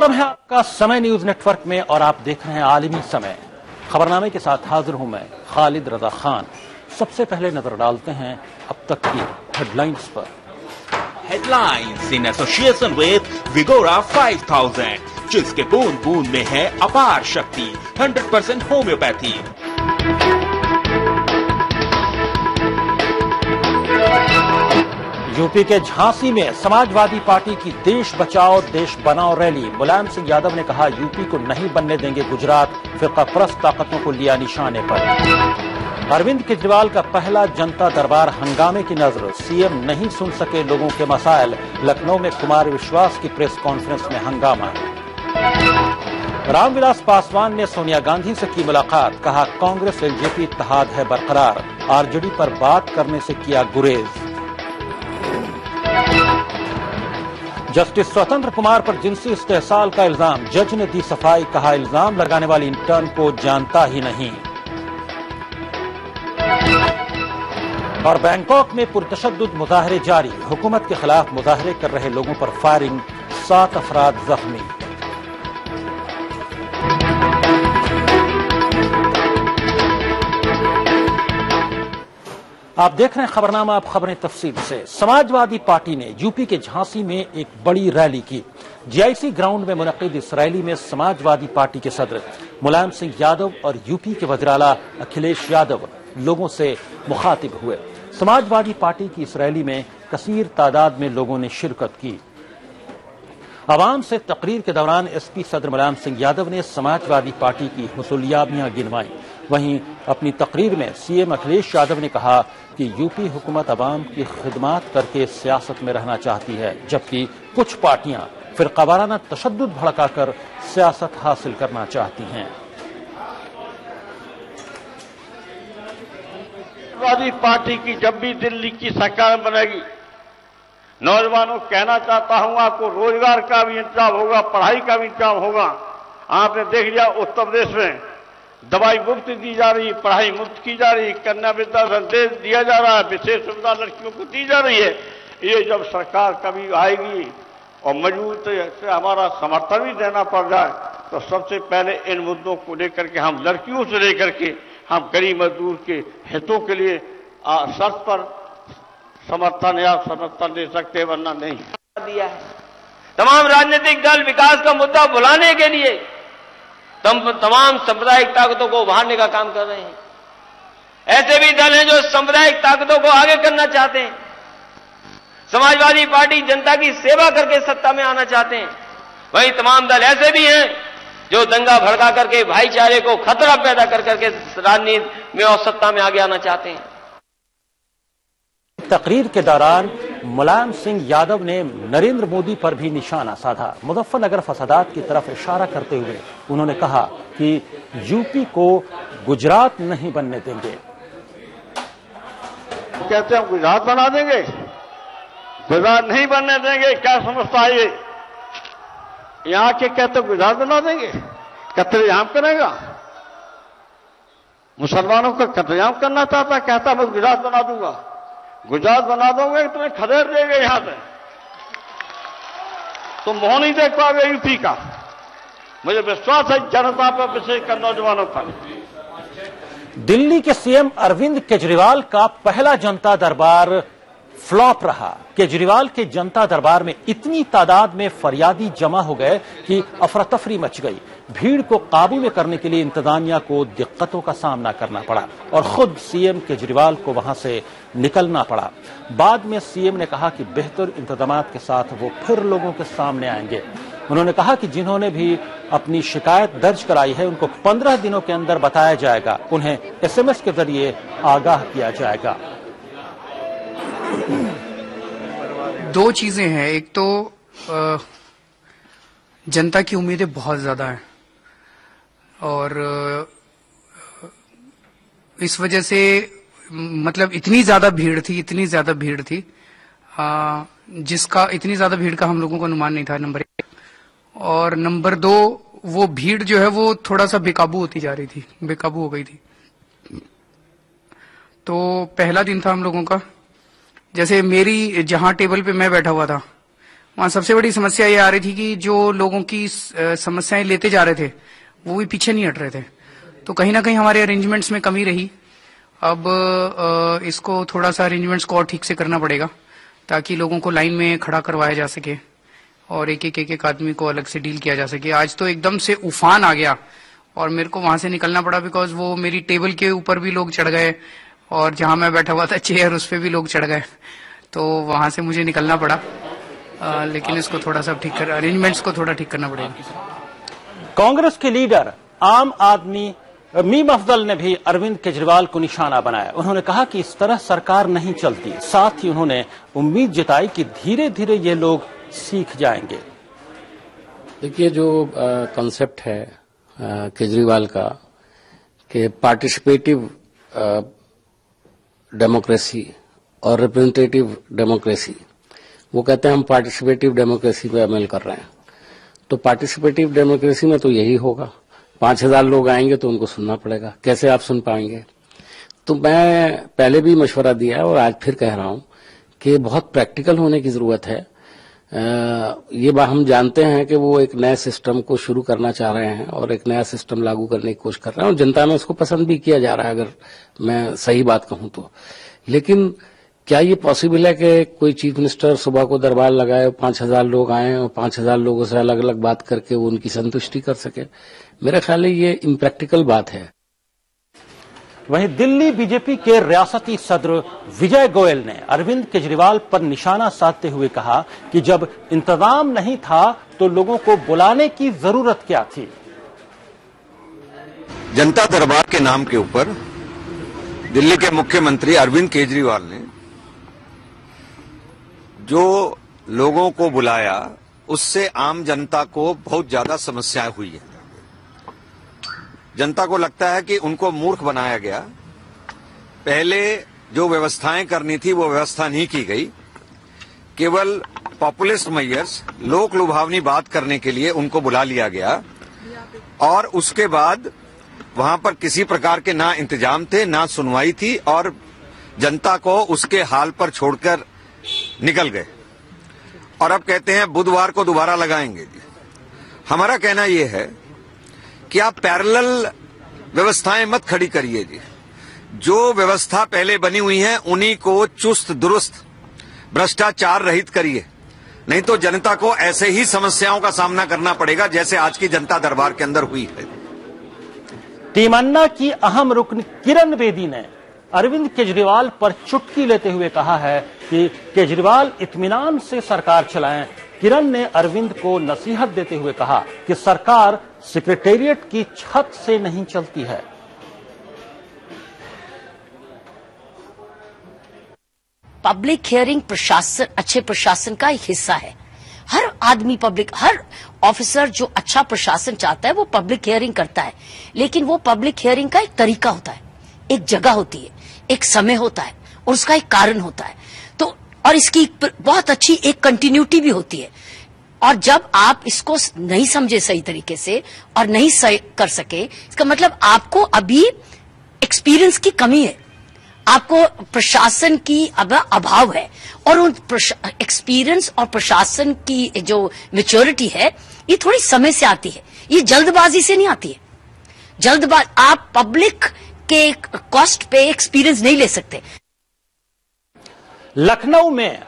स्वागत है आपका समय न्यूज नेटवर्क में और आप देख रहे हैं आलमी समय। खबरनामे के साथ हाजिर हूं मैं खालिद रजा खान। सबसे पहले नजर डालते हैं अब तक की हेडलाइंस पर। हेडलाइंस इन एसोसिएशन विद विगोरा 5000, जिसके बूंद बूंद में है अपार शक्ति, 100% होम्योपैथी। यूपी के झांसी में समाजवादी पार्टी की देश बचाओ देश बनाओ रैली। मुलायम सिंह यादव ने कहा, यूपी को नहीं बनने देंगे गुजरात, फिरकापरस्त ताकतों को लिया निशाने पर। अरविंद केजरीवाल का पहला जनता दरबार हंगामे की नजर, सीएम नहीं सुन सके लोगों के मसाइल। लखनऊ में कुमार विश्वास की प्रेस कॉन्फ्रेंस में हंगामा। रामविलास पासवान ने सोनिया गांधी से की मुलाकात, कहा कांग्रेस एलजेपी इत्तेहाद है बरकरार, आरजेडी पर बात करने से किया गुरेज। जस्टिस स्वतंत्र कुमार पर जिनसी इस्तेहसाल का इल्जाम, जज ने दी सफाई, कहा इल्जाम लगाने वाली इंटर्न को जानता ही नहीं। और बैंकॉक में पुरतशद्दुद मुजाहरे जारी, हुकूमत के खिलाफ मुजाहरे कर रहे लोगों पर फायरिंग, 7 अफराद जख्मी। आप देख रहे हैं खबरनामा, आप खबरें तफसील से। समाजवादी पार्टी ने यूपी के झांसी में एक बड़ी रैली की। जीआईसी ग्राउंड में मुनक्किद इस रैली में समाजवादी पार्टी के सदर मुलायम सिंह यादव और यूपी के वज़ीर-ए-आला अखिलेश यादव लोगों से मुखातिब हुए। समाजवादी पार्टी की इस रैली में कसीर तादाद में लोगों ने शिरकत की। आवाम से तकरीर के दौरान एसपी सदर मुलायम सिंह यादव ने समाजवादी पार्टी की हुसूलियाबियां गिनवाई। वहीं अपनी तकरीर में सीएम अखिलेश यादव ने कहा कि यूपी हुकूमत आवाम की खिदमत करके सियासत में रहना चाहती है, जबकि कुछ पार्टियां फिरकावाराना तशद्दुद भड़काकर सियासत हासिल करना चाहती हैं। समाजवादी पार्टी की जब भी दिल्ली की सरकार बनेगी, नौजवानों को कहना चाहता हूं, आपको रोजगार का भी इंतजाम होगा, पढ़ाई का भी इंतजाम होगा। आपने देख लिया उत्तर प्रदेश में दवाई मुफ्त दी जा रही, पढ़ाई मुफ्त की जा रही, कन्या विद्या संदेश दिया जा रहा है, विशेष सुविधा लड़कियों को दी जा रही है। ये जब सरकार कभी आएगी और मजबूत से हमारा समर्थन भी देना पड़ जाए, तो सबसे पहले इन मुद्दों को लेकर के हम लड़कियों से लेकर के हम गरीब मजदूर के हितों के लिए शर्त पर समर्थन या समर्थन दे सकते, वरना नहीं दिया है। तमाम राजनीतिक दल विकास का मुद्दा बुलाने के लिए तमाम सांप्रदायिक ताकतों को उभारने का काम कर रहे हैं। ऐसे भी दल हैं जो सांप्रदायिक ताकतों को आगे करना चाहते हैं। समाजवादी पार्टी जनता की सेवा करके सत्ता में आना चाहते हैं। वहीं तमाम दल ऐसे भी हैं जो दंगा भड़का करके भाईचारे को खतरा पैदा कर करके राजनीति में और सत्ता में आगे आना चाहते हैं। तकरीर के दौरान मुलायम सिंह यादव ने नरेंद्र मोदी पर भी निशाना साधा। मुजफ्फरनगर फसादात की तरफ इशारा करते हुए उन्होंने कहा कि यूपी को गुजरात नहीं बनने देंगे। कहते हैं गुजरात बना देंगे, गुजरात नहीं बनने देंगे। क्या समझता है ये? यहां के कहते गुजरात बना देंगे, कत्लेआम करेगा, मुसलमानों का कत्लेआम करना चाहता, कहता मैं गुजरात बना दूंगा। गुजरात बना दोगे तुम्हें खदेड़ देंगे यहां से, तुम मुंह नहीं देख पाओगे यूपी का। मुझे विश्वास है जनता पर, विशेषकर नौजवानों पर। दिल्ली के सीएम अरविंद केजरीवाल का पहला जनता दरबार फ्लॉप रहा। केजरीवाल के जनता दरबार में इतनी तादाद में फरियादी जमा हो गए कि अफरा तफरी मच गई। भीड़ को काबू में करने के लिए इंतजामिया को दिक्कतों का सामना करना पड़ा और खुद सीएम केजरीवाल को वहां से निकलना पड़ा। बाद में सीएम ने कहा कि बेहतर इंतजामात के साथ वो फिर लोगों के सामने आएंगे। उन्होंने कहा कि जिन्होंने भी अपनी शिकायत दर्ज कराई है उनको 15 दिनों के अंदर बताया जाएगा, उन्हें एसएमएस के जरिए आगाह किया जाएगा। दो चीजें हैं, एक तो जनता की उम्मीदें बहुत ज्यादा हैं और इस वजह से मतलब इतनी ज्यादा भीड़ थी जिसका इतनी ज्यादा भीड़ का हम लोगों को अनुमान नहीं था, नंबर 1। और नंबर 2, वो भीड़ जो है वो थोड़ा सा बेकाबू होती जा रही थी, बेकाबू हो गई थी। तो पहला दिन था हम लोगों का, जैसे मेरी जहां टेबल पे मैं बैठा हुआ था वहां सबसे बड़ी समस्या ये आ रही थी कि जो लोगों की समस्याएं लेते जा रहे थे वो भी पीछे नहीं हट रहे थे, तो कहीं ना कहीं हमारे अरेंजमेंट्स में कमी रही। अब इसको थोड़ा सा अरेंजमेंट्स को और ठीक से करना पड़ेगा ताकि लोगों को लाइन में खड़ा करवाया जा सके और एक एक आदमी को अलग से डील किया जा सके। आज तो एकदम से उफान आ गया और मेरे को वहां से निकलना पड़ा बिकॉज वो मेरी टेबल के ऊपर भी लोग चढ़ गए और जहां मैं बैठा हुआ था चेयर उस पर भी लोग चढ़ गए, तो वहां से मुझे निकलना पड़ा। लेकिन इसको थोड़ा सा ठीक कर, अरेंजमेंट्स को थोड़ा ठीक करना पड़ेगा। कांग्रेस के लीडर आम आदमी मीम अफजल ने भी अरविंद केजरीवाल को निशाना बनाया। उन्होंने कहा कि इस तरह सरकार नहीं चलती। साथ ही उन्होंने उम्मीद जताई कि धीरे धीरे ये लोग सीख जाएंगे। देखिए, जो कॉन्सेप्ट है केजरीवाल का कि पार्टिसिपेटिव डेमोक्रेसी और रिप्रेजेंटेटिव डेमोक्रेसी, वो कहते हैं हम पार्टिसिपेटिव डेमोक्रेसी पे अमल कर रहे हैं। तो पार्टिसिपेटिव डेमोक्रेसी में तो यही होगा, 5000 लोग आएंगे तो उनको सुनना पड़ेगा। कैसे आप सुन पाएंगे? तो मैं पहले भी मशवरा दिया है और आज फिर कह रहा हूं कि बहुत प्रैक्टिकल होने की जरूरत है। ये बात हम जानते हैं कि वो एक नए सिस्टम को शुरू करना चाह रहे हैं और एक नया सिस्टम लागू करने की कोशिश कर रहे हैं और जनता में उसको पसंद भी किया जा रहा है, अगर मैं सही बात कहूं तो। लेकिन क्या ये पॉसिबल है कि कोई चीफ मिनिस्टर सुबह को दरबार लगाए, 5000 लोग आए और 5000 लोगों से अलग अलग बात करके वो उनकी संतुष्टि कर सके? मेरे ख्याल है ये इम्प्रैक्टिकल बात है। वहीं दिल्ली बीजेपी के रियासती सदर विजय गोयल ने अरविंद केजरीवाल पर निशाना साधते हुए कहा कि जब इंतजाम नहीं था तो लोगों को बुलाने की जरूरत क्या थी। जनता दरबार के नाम के ऊपर दिल्ली के मुख्यमंत्री अरविंद केजरीवाल ने जो लोगों को बुलाया उससे आम जनता को बहुत ज्यादा समस्याएं हुई है। जनता को लगता है कि उनको मूर्ख बनाया गया। पहले जो व्यवस्थाएं करनी थी वो व्यवस्था नहीं की गई। केवल पॉपुलिस्ट मेयर्स, लोक लुभावनी बात करने के लिए उनको बुला लिया गया और उसके बाद वहां पर किसी प्रकार के ना इंतजाम थे, ना सुनवाई थी और जनता को उसके हाल पर छोड़कर निकल गए। और अब कहते हैं बुधवार को दोबारा लगाएंगे। हमारा कहना यह है कि आप पैरेलल व्यवस्थाएं मत खड़ी करिए जी। जो व्यवस्था पहले बनी हुई है उन्हीं को चुस्त दुरुस्त भ्रष्टाचार रहित करिए, नहीं तो जनता को ऐसे ही समस्याओं का सामना करना पड़ेगा जैसे आज की जनता दरबार के अंदर हुई है। टीम अन्ना की अहम रुकन किरण बेदी ने अरविंद केजरीवाल पर चुटकी लेते हुए कहा है कि केजरीवाल इत्मीनान से सरकार चलाएं। किरण ने अरविंद को नसीहत देते हुए कहा कि सरकार सेक्रेटेरिएट की छत से नहीं चलती है। पब्लिक हियरिंग प्रशासन, अच्छे प्रशासन का एक हिस्सा है। हर आदमी हर ऑफिसर जो अच्छा प्रशासन चाहता है वो पब्लिक हियरिंग करता है, लेकिन वो पब्लिक हियरिंग का एक तरीका होता है, एक जगह होती है, एक समय होता है और उसका एक कारण होता है। तो और इसकी बहुत अच्छी एक कंटिन्यूटी भी होती है। और जब आप इसको नहीं समझे सही तरीके से और नहीं कर सके, इसका मतलब आपको अभी एक्सपीरियंस की कमी है, आपको प्रशासन की अभाव है। और उन एक्सपीरियंस और प्रशासन की जो मैच्योरिटी है ये थोड़ी समय से आती है, ये जल्दबाजी से नहीं आती है। आप पब्लिक के कॉस्ट पे एक्सपीरियंस नहीं ले सकते। लखनऊ में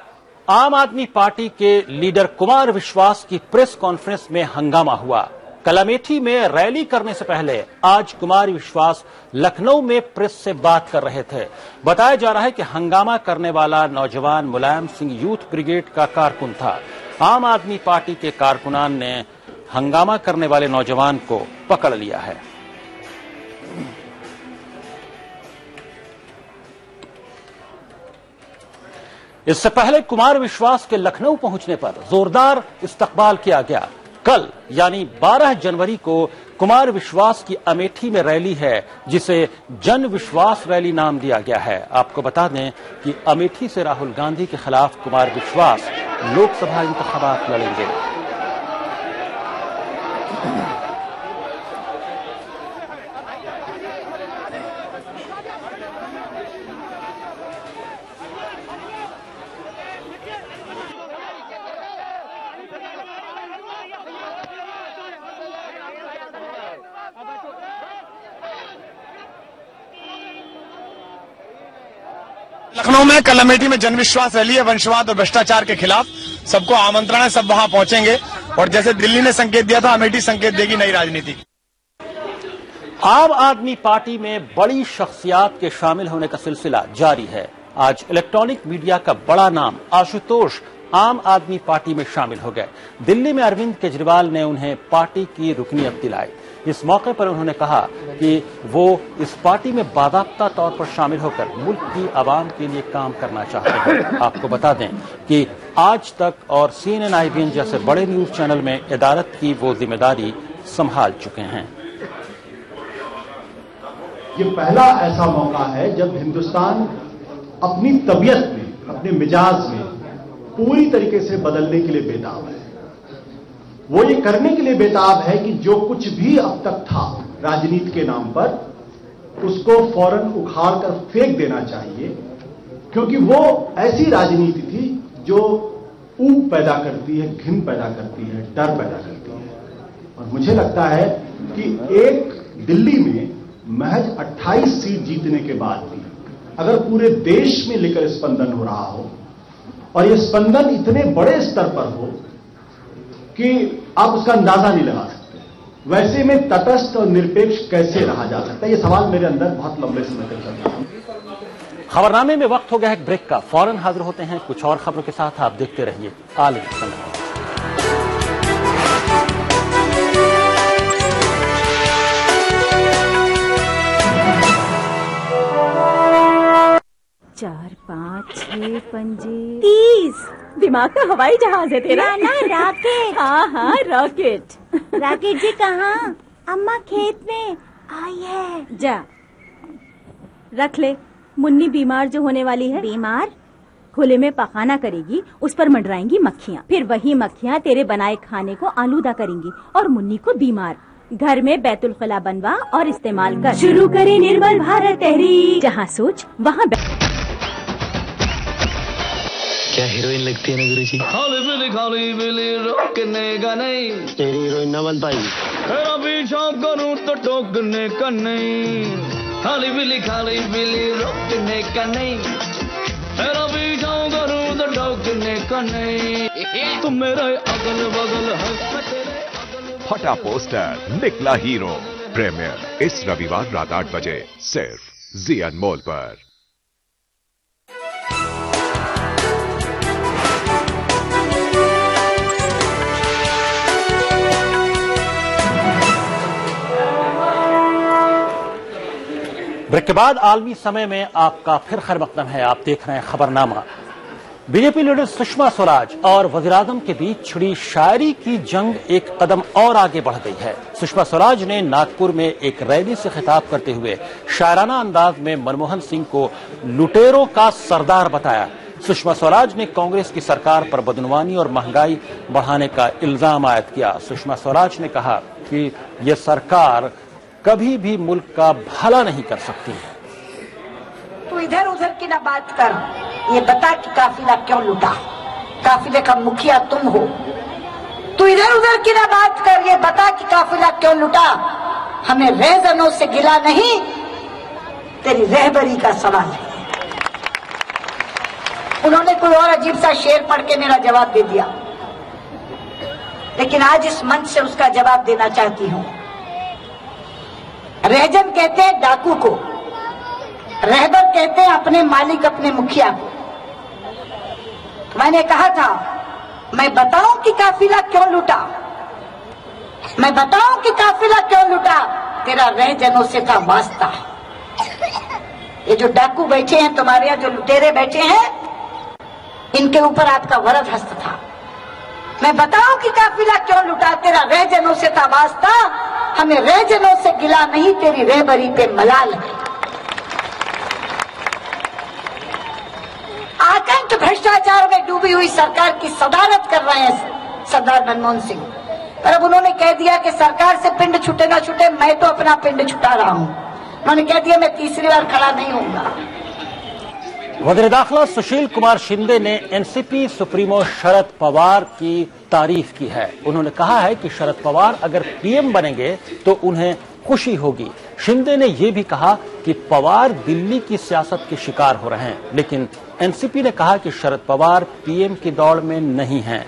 आम आदमी पार्टी के लीडर कुमार विश्वास की प्रेस कॉन्फ्रेंस में हंगामा हुआ। कल अमेठी में रैली करने से पहले आज कुमार विश्वास लखनऊ में प्रेस से बात कर रहे थे। बताया जा रहा है कि हंगामा करने वाला नौजवान मुलायम सिंह यूथ ब्रिगेड का कारकुन था। आम आदमी पार्टी के कारकुनान ने हंगामा करने वाले नौजवान को पकड़ लिया है। इससे पहले कुमार विश्वास के लखनऊ पहुंचने पर जोरदार इस्तकबाल किया गया। कल यानी 12 जनवरी को कुमार विश्वास की अमेठी में रैली है, जिसे जन विश्वास रैली नाम दिया गया है। आपको बता दें कि अमेठी से राहुल गांधी के खिलाफ कुमार विश्वास लोकसभा इंतखाबात लड़ेंगे। लखनऊ में कल अमेठी में जनविश्वास रैली है वंशवाद और भ्रष्टाचार के खिलाफ। सबको आमंत्रण है, सब वहां पहुंचेंगे और जैसे दिल्ली ने संकेत दिया था, अमेठी संकेत देगी नई राजनीति। आम आदमी पार्टी में बड़ी शख्सियात के शामिल होने का सिलसिला जारी है। आज इलेक्ट्रॉनिक मीडिया का बड़ा नाम आशुतोष आम आदमी पार्टी में शामिल हो गए। दिल्ली में अरविंद केजरीवाल ने उन्हें पार्टी की रुकनीत दिलाई। इस मौके पर उन्होंने कहा कि वो इस पार्टी में बाकायदा तौर पर शामिल होकर मुल्क की आवाम के लिए काम करना चाहते हैं। आपको बता दें कि आज तक और CNN, IBN जैसे बड़े न्यूज चैनल में इदारत की वो जिम्मेदारी संभाल चुके हैं। ये पहला ऐसा मौका है जब हिंदुस्तान अपनी तबीयत में, अपने मिजाज में पूरी तरीके से बदलने के लिए बेताब है। वो ये करने के लिए बेताब है कि जो कुछ भी अब तक था राजनीति के नाम पर, उसको फौरन उखाड़ कर फेंक देना चाहिए, क्योंकि वो ऐसी राजनीति थी जो ऊब पैदा करती है, घिन पैदा करती है, डर पैदा करती है। और मुझे लगता है कि एक दिल्ली में महज 28 सीट जीतने के बाद भी अगर पूरे देश में लेकर स्पंदन हो रहा हो और ये स्पंदन इतने बड़े स्तर पर हो कि आप उसका अंदाजा नहीं लगा सकते, वैसे में तटस्थ और निरपेक्ष कैसे रहा जा सकता है, ये सवाल मेरे अंदर बहुत लंबे समय तक चल रहा है। खबरनामे में वक्त हो गया है ब्रेक का, फौरन हाजिर होते हैं कुछ और खबरों के साथ। आप देखते रहिए आल इंडिया। 4 5 6 पंजे 30। दिमाग का हवाई जहाज है तेरा। ना रॉकेट। हाँ रॉकेट। राकेट जी कहाँ? अम्मा खेत में आई है। जा रख ले। मुन्नी बीमार जो होने वाली है। बीमार? खुले में पखाना करेगी, उस पर मंडराएंगी मक्खियाँ, फिर वही मक्खियाँ तेरे बनाए खाने को आलूदा करेंगी और मुन्नी को बीमार। घर में बैतुल खला बनवा और इस्तेमाल कर। शुरू करे निर्मल भारत तहरीक, जहाँ सोच वहाँ। क्या हीरोइन लगती है ना गुरुजी? खाली बिली रोकने का नहीं। तेरी हीरोइन न बन पाई। तेरा पीछा करूं तो टोकने का नहीं। खाली बिली रोकने का नहीं। तेरा पीछा करूं तो टोकने का नहीं। तुम मेरे अगल बगल हंस। फटा पोस्टर निकला हीरो। प्रीमियर इस रविवार रात 8 बजे सिर्फ जी अनमोल पर। ब्रेक के बाद आलमी समय में आपका फिर खैर मकदम है। आप देख रहे हैं खबरनामा। बीजेपी लीडर सुषमा स्वराज और वज़ीर-ए-आज़म के बीच छिड़ी शायरी की जंग एक कदम और आगे बढ़ गई है। सुषमा स्वराज ने नागपुर में एक रैली से खिताब करते हुए शायराना अंदाज में मनमोहन सिंह को लुटेरों का सरदार बताया। सुषमा स्वराज ने कांग्रेस की सरकार पर बदनवानी और महंगाई बढ़ाने का इल्जाम आयद किया। सुषमा स्वराज ने कहा कि यह सरकार कभी भी मुल्क का भला नहीं कर सकती है। तू इधर उधर की ना बात कर, ये बता कि काफिला क्यों लुटा। काफिले का मुखिया तुम हो। तू इधर उधर की ना बात कर, ये बता कि काफिला क्यों लुटा। हमें रहजनों से गिला नहीं, तेरी रहबरी का सवाल है। उन्होंने कोई और अजीब सा शेर पढ़ के मेरा जवाब दे दिया, लेकिन आज इस मंच से उसका जवाब देना चाहती हूँ। रहजन कहते हैं डाकू को, रहबर कहते हैं अपने मालिक, अपने मुखिया को। मैंने कहा था मैं बताऊं कि काफिला क्यों लुटा, मैं बताऊं कि काफिला क्यों लुटा। तेरा रहजनों से था वास्ता। ये जो डाकू बैठे हैं तुम्हारे यहाँ, जो लुटेरे बैठे हैं, इनके ऊपर आपका वरद हस्त था। मैं बताऊं कि काफिला क्यों लुटा। तेरा रहजनों से था वास्ता, हमें रहजनों से गिला नहीं, तेरी रहबरी पे मलाल है। आतंक भ्रष्टाचार में डूबी हुई सरकार की सदारत कर रहे हैं सरदार मनमोहन सिंह। पर अब उन्होंने कह दिया कि सरकार से पिंड छूटे ना छूटे, मैं तो अपना पिंड छुटा रहा हूं। उन्होंने कह दिया मैं तीसरी बार खड़ा नहीं होऊंगा। वज़ीर दाखिला सुशील कुमार शिंदे ने एनसीपी सुप्रीमो शरद पवार की तारीफ की है। उन्होंने कहा है कि शरद पवार अगर पीएम बनेंगे तो उन्हें खुशी होगी। शिंदे ने यह भी कहा कि पवार दिल्ली की सियासत के शिकार हो रहे हैं, लेकिन एनसीपी ने कहा कि शरद पवार पीएम की दौड़ में नहीं हैं।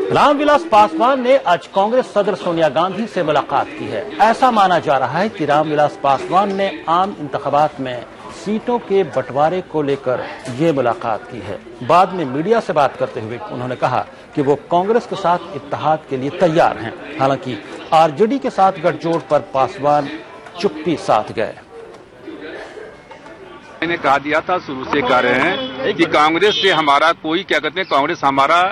रामविलास पासवान ने आज कांग्रेस सदर सोनिया गांधी से मुलाकात की है। ऐसा माना जा रहा है कि रामविलास पासवान ने आम इंतखाबात में सीटों के बंटवारे को लेकर ये मुलाकात की है। बाद में मीडिया से बात करते हुए उन्होंने कहा कि वो कांग्रेस के साथ इत्तेहाद के लिए तैयार हैं। हालांकि आरजेडी के साथ गठजोड़ पर पासवान चुप्पी साध गए। मैंने कहा दिया था, शुरू से कह रहे हैं कि कांग्रेस से हमारा कोई क्या कहते हैं, कांग्रेस हमारा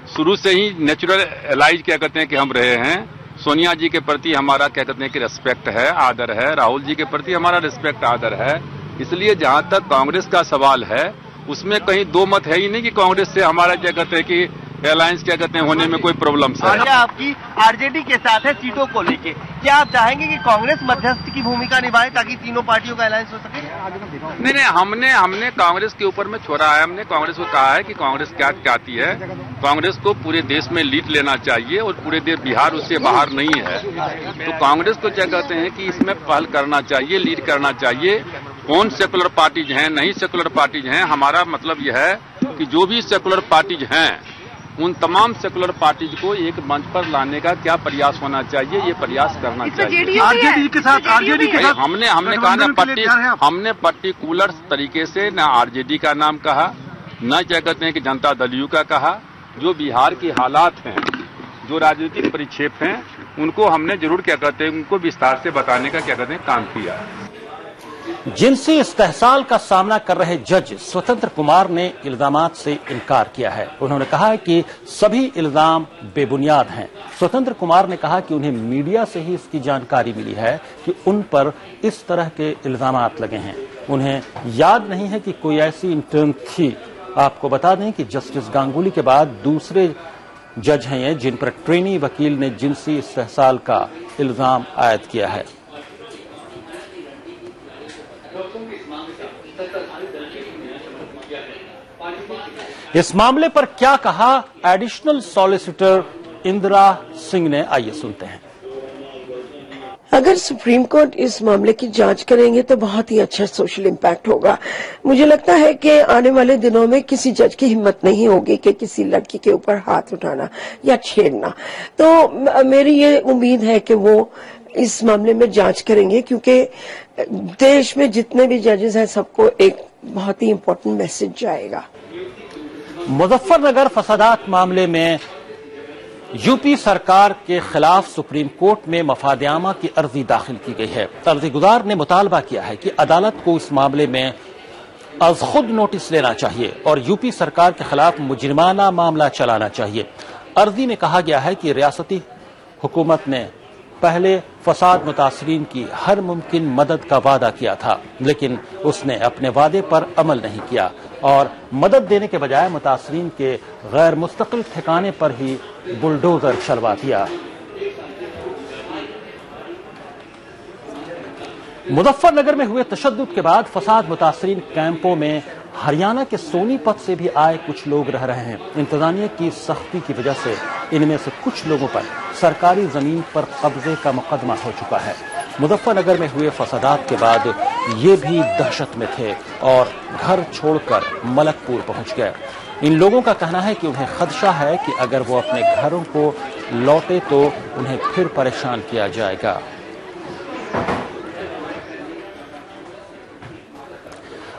शुरू से ही नेचुरल एलाइज क्या कहते हैं कि हम रहे हैं। सोनिया जी के प्रति हमारा क्या कहते हैं कि रिस्पेक्ट है, आदर है। राहुल जी के प्रति हमारा रिस्पेक्ट आदर है। इसलिए जहां तक कांग्रेस का सवाल है उसमें कहीं दो मत है ही नहीं कि कांग्रेस से हमारा क्या कहते हैं कि अलायंस क्या कहते हैं होने में कोई प्रॉब्लम है। आपकी आरजेडी के साथ है सीटों को लेके, क्या आप चाहेंगे कि कांग्रेस मध्यस्थ की भूमिका निभाए ताकि तीनों पार्टियों का अलायंस हो सके? नहीं, हमने कांग्रेस के ऊपर में छोड़ा है। हमने कांग्रेस को कहा है कि कांग्रेस क्या चाहती है। कांग्रेस को पूरे देश में लीड लेना चाहिए और पूरे देश बिहार उससे बाहर नहीं है। तो कांग्रेस को क्या कहते हैं कि इसमें पहल करना चाहिए, लीड करना चाहिए। कौन सेकुलर पार्टीज हैं, नहीं सेकुलर पार्टीज हैं, हमारा मतलब यह है कि जो भी सेकुलर पार्टीज हैं उन तमाम सेकुलर पार्टीज को एक मंच पर लाने का क्या प्रयास होना चाहिए, ये प्रयास करना चाहिए। आरजेडी के साथ हमने कहा ना हमने पर्टिकुलर तरीके से न आरजेडी का नाम कहा, न क्या कहते हैं कि जनता दल यू का कहा। जो बिहार के हालात हैं, जो राजनीतिक परिक्षेप हैं, उनको हमने जरूर क्या कहते हैं उनको विस्तार से बताने का क्या कहते हैं काम किया। जिनसी इस्तेहसाल का सामना कर रहे जज स्वतंत्र कुमार ने इल्जामात से इनकार किया है। उन्होंने कहा है कि सभी इल्जाम बेबुनियाद हैं। स्वतंत्र कुमार ने कहा कि उन्हें मीडिया से ही इसकी जानकारी मिली है कि उन पर इस तरह के इल्जामात लगे हैं। उन्हें याद नहीं है कि कोई ऐसी इंटर्न थी। आपको बता दें कि जस्टिस गांगुली के बाद दूसरे जज हैं ये जिन पर ट्रेनी वकील ने जिनसी इस्तेहसाल का इल्जाम आयद किया है। इस मामले पर क्या कहा एडिशनल सॉलिसिटर इंदिरा सिंह ने, आइए सुनते हैं। अगर सुप्रीम कोर्ट इस मामले की जांच करेंगे तो बहुत ही अच्छा सोशल इम्पैक्ट होगा। मुझे लगता है कि आने वाले दिनों में किसी जज की हिम्मत नहीं होगी कि किसी लड़की के ऊपर हाथ उठाना या छेड़ना। तो मेरी ये उम्मीद है कि वो इस मामले में जांच करेंगे, क्योंकि देश में जितने भी जजेस हैं सबको एक बहुत ही इम्पोर्टेंट मैसेज जाएगा। मुजफ्फरनगर फसादात मामले में यूपी सरकार के खिलाफ सुप्रीम कोर्ट में मफादनामा की अर्जी दाखिल की गई है। अर्जीगुजार ने मुतालबा किया है कि अदालत को इस मामले में अज खुद नोटिस लेना चाहिए और यूपी सरकार के खिलाफ मुजरिमाना मामला चलाना चाहिए। अर्जी में कहा गया है कि रियासती हुकूमत ने पहले फसाद मुतासरीन की हर मुमकिन मदद का वादा किया था, लेकिन उसने अपने वादे पर अमल नहीं किया और मदद देने के बजाय मुतासरीन के गैर मुस्तकिल ठिकाने पर ही बुलडोजर चलवा दिया। मुजफ्फरनगर में हुए तशद्दुद के बाद फसाद मुतासरीन कैंपों में हरियाणा के सोनीपत से भी आए कुछ लोग रह रहे हैं। इंतजामिया की सख्ती की वजह से इनमें से कुछ लोगों पर सरकारी जमीन पर कब्जे का मुकदमा हो चुका है। मुजफ्फरनगर में हुए फसादात के बाद ये भी दहशत में थे और घर छोड़कर मलकपुर पहुंच गए। इन लोगों का कहना है कि उन्हें खदशा है कि अगर वो अपने घरों को लौटे तो उन्हें फिर परेशान किया जाएगा।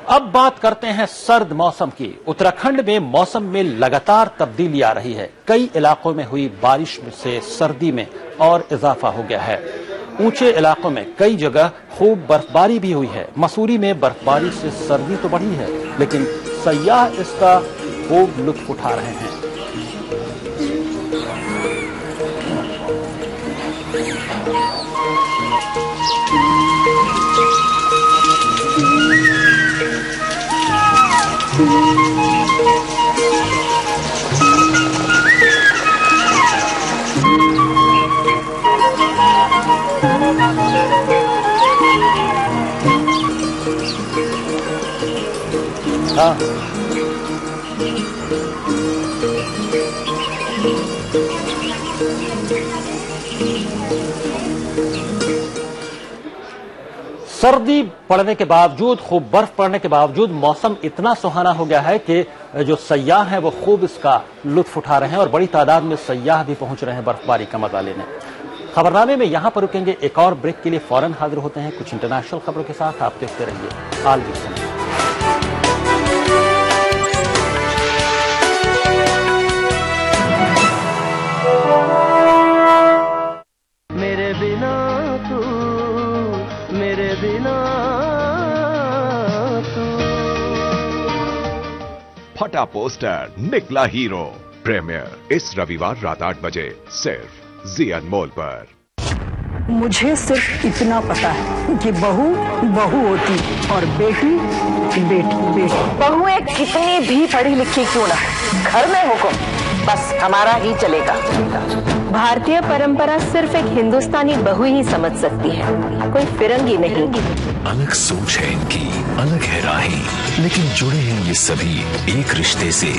अब बात करते हैं सर्द मौसम की। उत्तराखंड में मौसम में लगातार तब्दीली आ रही है। कई इलाकों में हुई बारिश से सर्दी में और इजाफा हो गया है। ऊंचे इलाकों में कई जगह खूब बर्फबारी भी हुई है। मसूरी में बर्फबारी से सर्दी तो बढ़ी है, लेकिन सयाह इसका खूब लुत्फ उठा रहे हैं। हाँ सर्दी पड़ने के बावजूद, खूब बर्फ पड़ने के बावजूद मौसम इतना सुहाना हो गया है कि जो सयाह हैं वो खूब इसका लुत्फ उठा रहे हैं और बड़ी तादाद में सयाह भी पहुंच रहे हैं बर्फबारी का मजा लेने। खबरनामे में यहां पर रुकेंगे, एक और ब्रेक के लिए फौरन हाजिर होते हैं कुछ इंटरनेशनल खबरों के साथ। आप देखते रहिए आलमी समय। मेरे बिना तू, मेरे बिना तू। फटा पोस्टर निकला हीरो, प्रीमियर इस रविवार रात 8 बजे सिर्फ जी अनमोल पर। मुझे सिर्फ इतना पता है कि बहू बहू होती और बेटी बेटी बेटी। बहू एक कितनी भी पढ़ी लिखी क्यों ना, घर में हुक्म बस हमारा ही चलेगा। भारतीय परंपरा सिर्फ एक हिंदुस्तानी बहू ही समझ सकती है, कोई फिरंगी नहीं। अलग सोच है इनकी, अलग है राहें, लेकिन जुड़े हैं ये सभी एक रिश्ते से।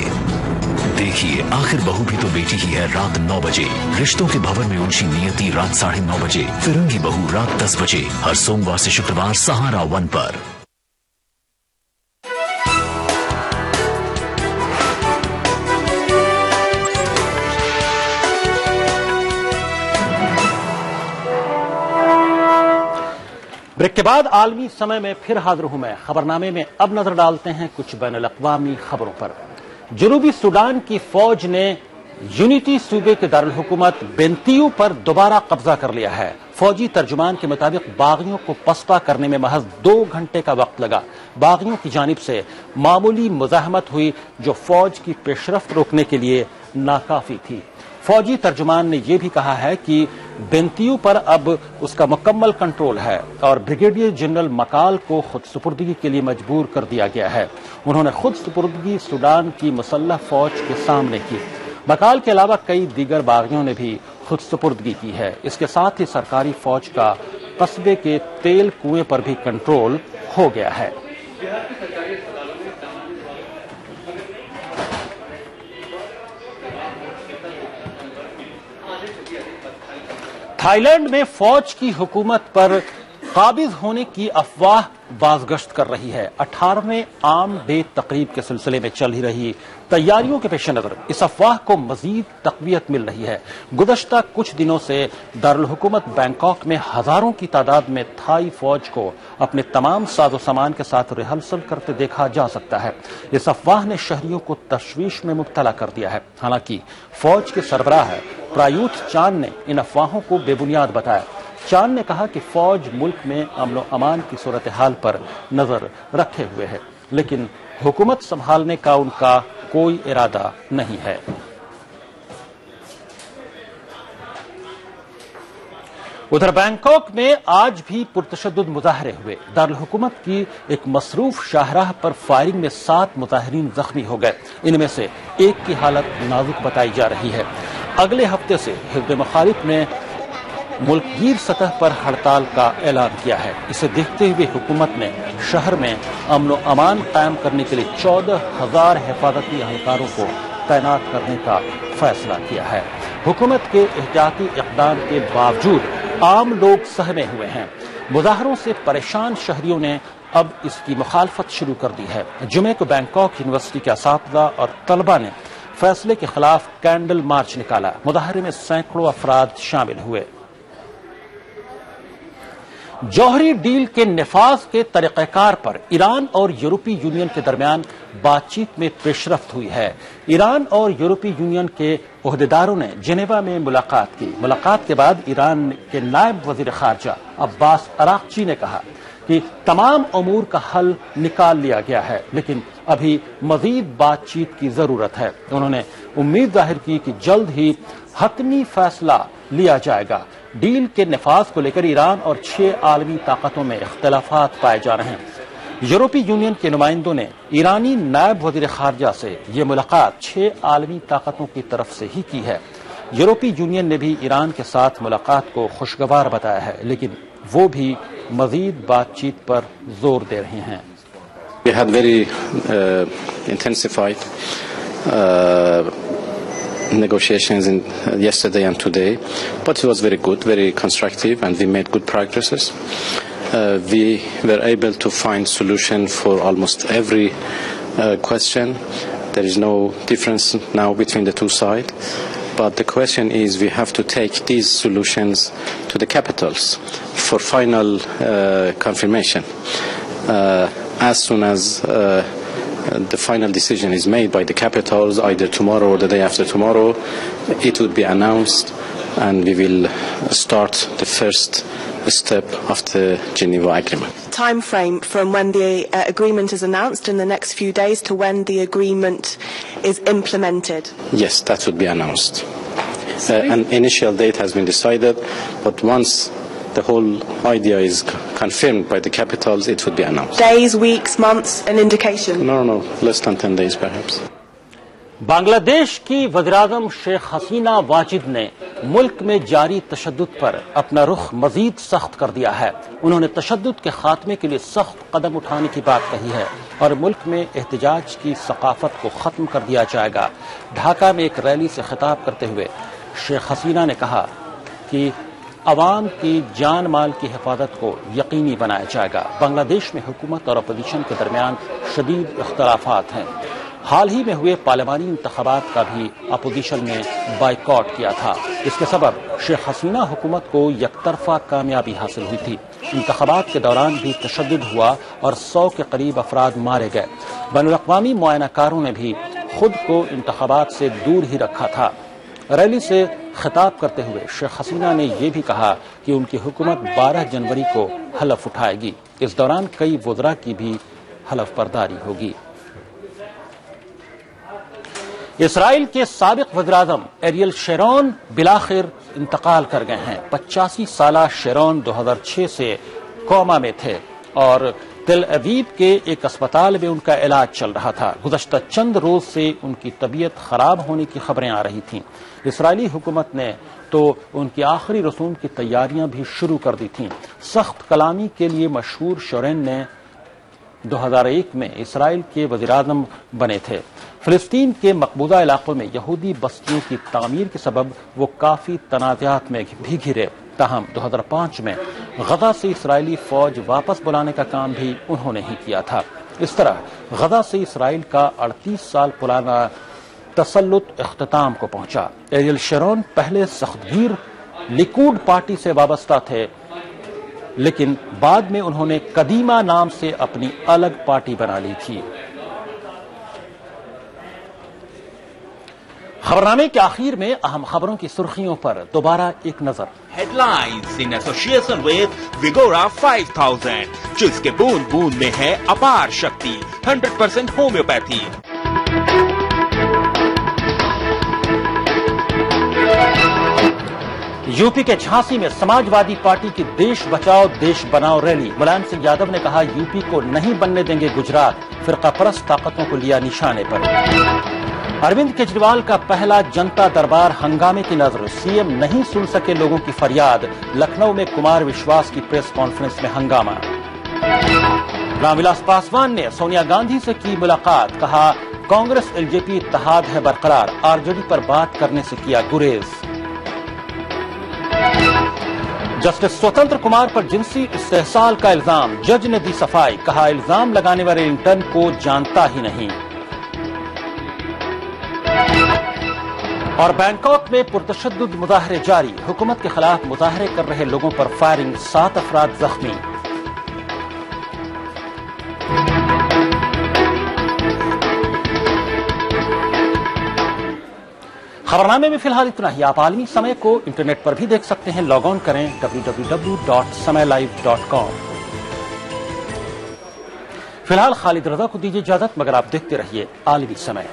देखिए आखिर बहू भी तो बेटी ही है रात 9 बजे। रिश्तों के भवन में ऊंची नियति रात 9:30 बजे। फिरंगी बहू रात 10 बजे हर सोमवार से शुक्रवार सहारा 1 पर। ब्रेक के बाद आलमी समय में फिर हाजिर हूं मैं। खबरनामे में अब नजर डालते हैं कुछ बैनुल-अक़वामी खबरों पर। जनूबी सूडान की फौज ने यूनिटी सूबे के दारुल हुकूमत बेंतियू पर दोबारा कब्जा कर लिया है। फौजी तर्जुमान के मुताबिक बागियों को पस्पा करने में महज 2 घंटे का वक्त लगा। बागियों की जानिब से मामूली मुजाहमत हुई जो फौज की पेशरफ्त रोकने के लिए नाकाफी थी। फौजी तर्जुमान ने यह भी कहा है कि बेंतियू पर अब उसका मुकम्मल कंट्रोल है और ब्रिगेडियर जनरल मकाल को खुद सुपुर्दगी के लिए मजबूर कर दिया गया है। उन्होंने खुद सुपुर्दगी सूडान की मुसल्लह फौज के सामने की। मकाल के अलावा कई दीगर बागियों ने भी खुद सुपुर्दगी की है। इसके साथ ही सरकारी फौज का कस्बे के तेल कुएं पर भी कंट्रोल हो गया है। थाईलैंड में फौज की हुकूमत पर काबिज होने की अफवाह बाज़गश्त कर रही है। 18वें आम डे तकरीब के सिलसिले में चल ही रही तैयारियों के पेश नजर इस अफवाह को मजीद तक़वियत मिल रही है। गुज़श्ता कुछ दिनों से दारुल हुकूमत बैंकॉक में हजारों की तादाद में थाई फौज को अपने तमाम साजो सामान के साथ रिहर्सल करते देखा जा सकता है। इस अफवाह ने शहरियों को तशवीश में मुब्तला कर दिया है। हालांकि फौज के सरबराह प्रायूथ चान ने इन अफवाहों को बेबुनियाद बताया। चान ने कहा कि फौज मुल्क में अमन अमान की सूरत हाल पर नजर रखे हुए है, लेकिन हुकूमत संभालने का उनका कोई इरादा नहीं है। उधर बैंकॉक में आज भी पुरतशद्दुद मुजाहरे हुए। दारुल हुकूमत की एक मसरूफ शाहराह पर फायरिंग में 7 मुजाहिरीन जख्मी हो गए। इनमें से एक की हालत नाजुक बताई जा रही है। अगले हफ्ते से हिज़्ब मुखालिफ ने मुल्कगीर सतह पर हड़ताल का ऐलान किया है। इसे देखते हुए हुकूमत ने शहर में अमन व अमान कायम करने के लिए 14,000 हिफाजती एहलकारों को तैनात करने का फैसला किया है। हुकूमत के एहतियाती इक़दाम के बावजूद आम लोग सहमे हुए हैं। मुजाहरों से परेशान शहरियों ने अब इसकी मुखालफत शुरू कर दी है। जुमे को बैंकॉक यूनिवर्सिटी के असातिज़ा और तलबा ने फैसले के खिलाफ कैंडल मार्च निकाला। मुजाहरे में सैकड़ों अफराद शामिल हुए। जौहरी डील के निफाज के तरीक़ेकार पर ईरान और यूरोपीय यूनियन के दरमियान बातचीत में पेशरफ्त हुई है। ईरान और यूरोपीय यूनियन के ओहदेदारों ने जेनेवा में मुलाकात की। मुलाकात के बाद ईरान के नायब वजीर खारजा अब्बास अराक्ची ने कहा कि तमाम अमूर का हल निकाल लिया गया है, लेकिन अभी मजीद बातचीत की जरूरत है। उन्होंने उम्मीद जाहिर की कि जल्द ही हतमी फैसला लिया जाएगा। डील के निफाज को लेकर ईरान और 6 आलमी ताकतों में इख्तलाफात पाए जा रहे हैं। यूरोपीय यूनियन के नुमाइंदों ने ईरानी नायब वजीर खारजा से यह मुलाकात 6 आलमी ताकतों की तरफ से ही की है। यूरोपीय यूनियन ने भी ईरान के साथ मुलाकात को खुशगवार बताया है, लेकिन वो भी मजीद बातचीत पर जोर दे रहे हैं। We had very intensified negotiations yesterday and today, but it was very good, very constructive, and we made good progresses. We were able to find solution for almost every question. There is no difference now between the two sides. But the question is, we have to take these solutions to the capitals for final confirmation. As soon as the final decision is made by the capitals, either tomorrow or the day after tomorrow, it will be announced, and we will start the first step of the Geneva Agreement. Time frame from when the agreement is announced in the next few days to when the agreement is implemented? Yes, that would be announced. An initial date has been decided, but once the whole idea is confirmed by the capitals, it would be announced. Days, weeks, months, an indication? No, less than 10 days perhaps. Bangladesh की वज़ीर-ए-आज़म शेख हसीना वाजिद ने मुल्क में जारी तशद्दुद पर अपना रुख मजीद सख्त कर दिया है। उन्होंने तशद्दुद के खात्मे के लिए सख्त कदम उठाने की बात कही है और मुल्क में एहतजाज की सकाफत को खत्म कर दिया जाएगा। ढाका में एक रैली से खिताब करते हुए शेख हसीना ने कहा कि अवाम की जान माल की हिफाजत को यकीनी बनाया जाएगा। बांग्लादेश में हुकूमत और अपोजिशन के दरमियान शदीद इख्तलाफात हैं। हाल ही में हुए पार्लियामानी इंतखाबात का भी अपोजिशन ने बाइकॉट किया था। इसके सबब शेख हसीना हुकूमत को यकतरफा कामयाबी हासिल हुई थी। इंतखाबात के दौरान भी तशद्दुद हुआ और 100 के करीब अफराद मारे गए। बैनुल-अक़वामी मुआयनाकारों ने भी खुद को इंतखाबात से दूर ही रखा था। रैली से खिताब करते हुए शेख हसीना ने यह भी कहा कि उनकी हुकूमत 12 जनवरी को हलफ उठाएगी। इस दौरान कई वज़रा की भी हलफ बर्दारी होगी। इसराइल के साबिक वज़ीर-ए-आज़म एरियल शेरोन बिलाखिर इंतकाल कर गए हैं। 85 साला शेरोन 2006 से कोमा में थे और तेल अवीव के एक अस्पताल में उनका इलाज चल रहा था। गुज़श्ता चंद रोज से उनकी तबीयत खराब होने की खबरें आ रही थीं। इसराइली हुकूमत ने तो उनकी आखिरी रसूम की तैयारियां भी शुरू कर दी थीं। सख्त कलामी के लिए मशहूर शेरोन ने 2001 में इसराइल के वज़ीर-ए-आज़म बने थे। फिलिस्तीन के मकबूजा इलाकों में यहूदी बस्तियों की तामीर के सबब वो काफी तनाज़ात में भी घिरे। ताहम 2005 में गजा से इसराइली फौज वापस बुलाने का काम भी उन्होंने ही किया था। इस तरह गजा से इसराइल का 38 साल पुराना तसल्लुत इख्तिताम को पहुंचा। एरियल शेरोन पहले सख्तगीर लिकूड पार्टी से वाबस्ता थे, लेकिन बाद में उन्होंने कदीमा नाम से अपनी अलग पार्टी बना ली थी। खबरनामे के आखिर में अहम खबरों की सुर्खियों पर दोबारा एक नजर। हेडलाइंस इन एसोसिएशन विद विगोरा 5000, जिसके बूंद बूंद में है अपार शक्ति, 100% होम्योपैथी। यूपी के झांसी में समाजवादी पार्टी की देश बचाओ देश बनाओ रैली। मुलायम सिंह यादव ने कहा, यूपी को नहीं बनने देंगे गुजरात। फिरका परस्त ताकतों को लिया निशाने पर। अरविंद केजरीवाल का पहला जनता दरबार हंगामे की नजर। सीएम नहीं सुन सके लोगों की फरियाद। लखनऊ में कुमार विश्वास की प्रेस कॉन्फ्रेंस में हंगामा। रामविलास पासवान ने सोनिया गांधी से की मुलाकात। कहा, कांग्रेस एलजेपी इत्तेहाद है बरकरार। आरजेडी पर बात करने से किया गुरेज। जस्टिस स्वतंत्र कुमार पर जिनसी इस्तेहसाल का इल्जाम। जज ने दी सफाई। कहा, इल्जाम लगाने वाले इंटर्न को जानता ही नहीं। और बैंकॉक में पुरतशद्दुद मुजाहरे जारी। हुकूमत के खिलाफ मुजाहरे कर रहे लोगों पर फायरिंग, 7 अफराद जख्मी। खबरनामे में फिलहाल इतना ही। आप आलमी समय को इंटरनेट पर भी देख सकते हैं। लॉग ऑन करें www.samaylive.com। फिलहाल खालिद रजा को दीजिए इजाजत, मगर आप देखते रहिए आलमी समय।